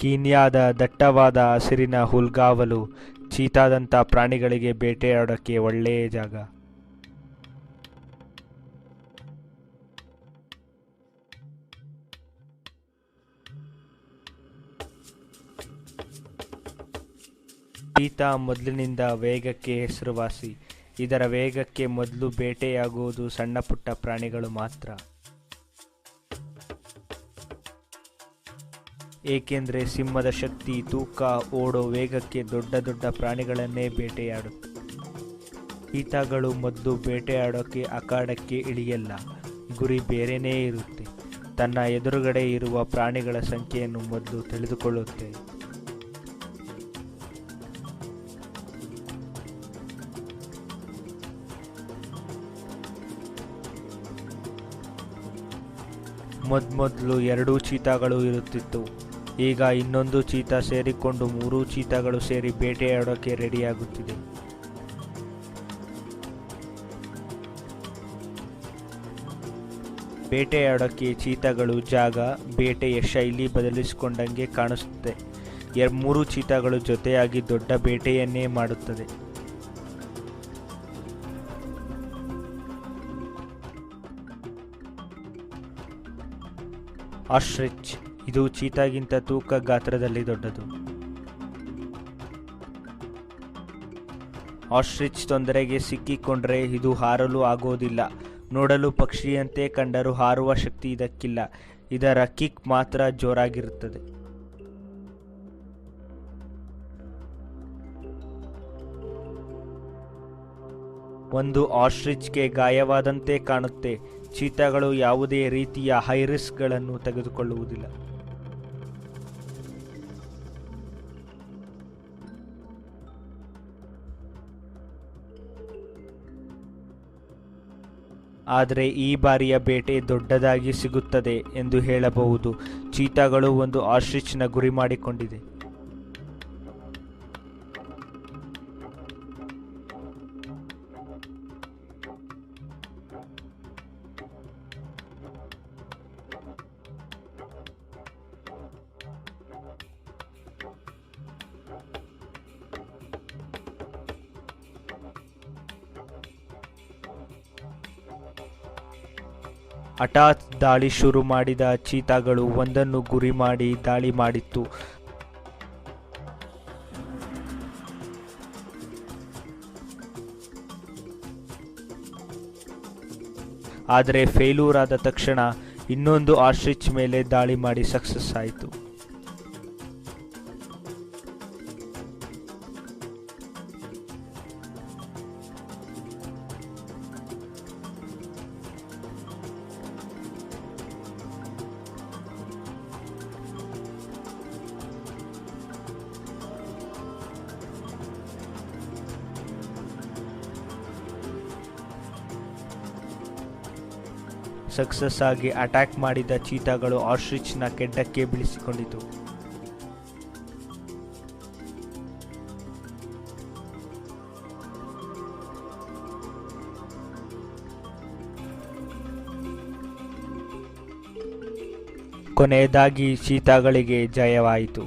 ಕೀನ್ಯಾದ ದಟ್ಟವಾದ ಹಸಿರಿನ ಹುಲ್ಗಾವಲು ಚೀತಾದಂಥ ಪ್ರಾಣಿಗಳಿಗೆ ಬೇಟೆಯಾಡೋಕ್ಕೆ ಒಳ್ಳೆಯ ಜಾಗ. ಚೀತಾ ಮೊದಲಿನಿಂದ ವೇಗಕ್ಕೆ ಹೆಸರುವಾಸಿ. ಇದರ ವೇಗಕ್ಕೆ ಮೊದಲು ಬೇಟೆಯಾಗುವುದು ಸಣ್ಣ ಪುಟ್ಟ ಪ್ರಾಣಿಗಳು ಮಾತ್ರ. ಏಕೆಂದರೆ ಸಿಂಹದ ಶಕ್ತಿ, ತೂಕ, ಓಡೋ ವೇಗಕ್ಕೆ ದೊಡ್ಡ ದೊಡ್ಡ ಪ್ರಾಣಿಗಳನ್ನೇ ಬೇಟೆಯಾಡುತ್ತೆ. ಚೀತಾಗಳು ಮೊದಲು ಬೇಟೆಯಾಡೋಕ್ಕೆ ಅಖಾಡಕ್ಕೆ ಇಳಿಯಲ್ಲ. ಗುರಿ ಬೇರೆಯೇ ಇರುತ್ತೆ. ತನ್ನ ಎದುರುಗಡೆ ಇರುವ ಪ್ರಾಣಿಗಳ ಸಂಖ್ಯೆಯನ್ನು ಮೊದಲು ತಿಳಿದುಕೊಳ್ಳುತ್ತೆ. ಮೊದಲು 2 ಚೀತಾಗಳು ಇರುತ್ತಿತ್ತು. ಈಗ ಇನ್ನೊಂದು ಚೀತಾ ಸೇರಿಕೊಂಡು 3 ಚೀತಾಗಳು ಸೇರಿ ಬೇಟೆಯಾಡೋಕ್ಕೆ ರೆಡಿಯಾಗುತ್ತಿದೆ. ಬೇಟೆಯಾಡೋಕ್ಕೆ ಚೀತಾಗಳು ಜಾಗ, ಬೇಟೆಯ ಶೈಲಿ ಬದಲಿಸಿಕೊಂಡಂಗೆ ಕಾಣಿಸುತ್ತೆ. 3 ಚೀತಾಗಳು ಜೊತೆಯಾಗಿ ದೊಡ್ಡ ಬೇಟೆಯನ್ನೇ ಮಾಡುತ್ತದೆ. ಆಸ್ಟ್ರಿಚ್ ಇದು ಚೀತಾಗಿಂತ ತೂಕ, ಗಾತ್ರದಲ್ಲಿ ದೊಡ್ಡದು. ಆಸ್ಟ್ರಿಚ್ ತೊಂದರೆಗೆ ಸಿಕ್ಕಿಕೊಂಡ್ರೆ ಇದು ಹಾರಲು ಆಗೋದಿಲ್ಲ. ನೋಡಲು ಪಕ್ಷಿಯಂತೆ ಕಂಡರೂ ಹಾರುವ ಶಕ್ತಿ ಇದಕ್ಕಿಲ್ಲ. ಇದರ ಕಿಕ್ ಮಾತ್ರ ಜೋರಾಗಿರುತ್ತದೆ. ಒಂದು ಆಸ್ಟ್ರಿಚ್ಗೆ ಗಾಯವಾದಂತೆ ಕಾಣುತ್ತೆ. ಚೀತಾಗಳು ಯಾವುದೇ ರೀತಿಯ ಹೈ ರಿಸ್ಕ್ಗಳನ್ನು ತೆಗೆದುಕೊಳ್ಳುವುದಿಲ್ಲ. ಆದರೆ ಈ ಬಾರಿಯ ಬೇಟೆ ದೊಡ್ಡದಾಗಿ ಸಿಗುತ್ತದೆ ಎಂದು ಹೇಳಬಹುದು. ಚೀತಾಗಳು ಒಂದು ಆಸ್ಟ್ರಿಚ್ನ ಗುರಿ ಮಾಡಿಕೊಂಡಿದೆ. ಹಠಾತ್ ದಾಳಿ ಶುರು ಮಾಡಿದ ಚೀತಾಗಳು ಒಂದನ್ನು ಗುರಿ ಮಾಡಿ ದಾಳಿ ಮಾಡಿತ್ತು. ಆದರೆ ಫೇಲ್ಯೂರ್ ಆದ ತಕ್ಷಣ ಇನ್ನೊಂದು ಆಸ್ಟ್ರಿಚ್ ಮೇಲೆ ದಾಳಿ ಮಾಡಿ ಸಕ್ಸಸ್ ಆಯಿತು. ಸಕ್ಸಸ್ ಆಗಿ ಅಟ್ಯಾಕ್ ಮಾಡಿದ ಚೀತಾಗಳು ಆಸ್ಟ್ರಿಚ್ನ ಕೆಡ್ಡಕ್ಕೆ ಬೀಳಿಸಿಕೊಂಡಿತು. ಕೊನೆಯದಾಗಿ ಚೀತಾಗಳಿಗೆ ಜಯವಾಯಿತು.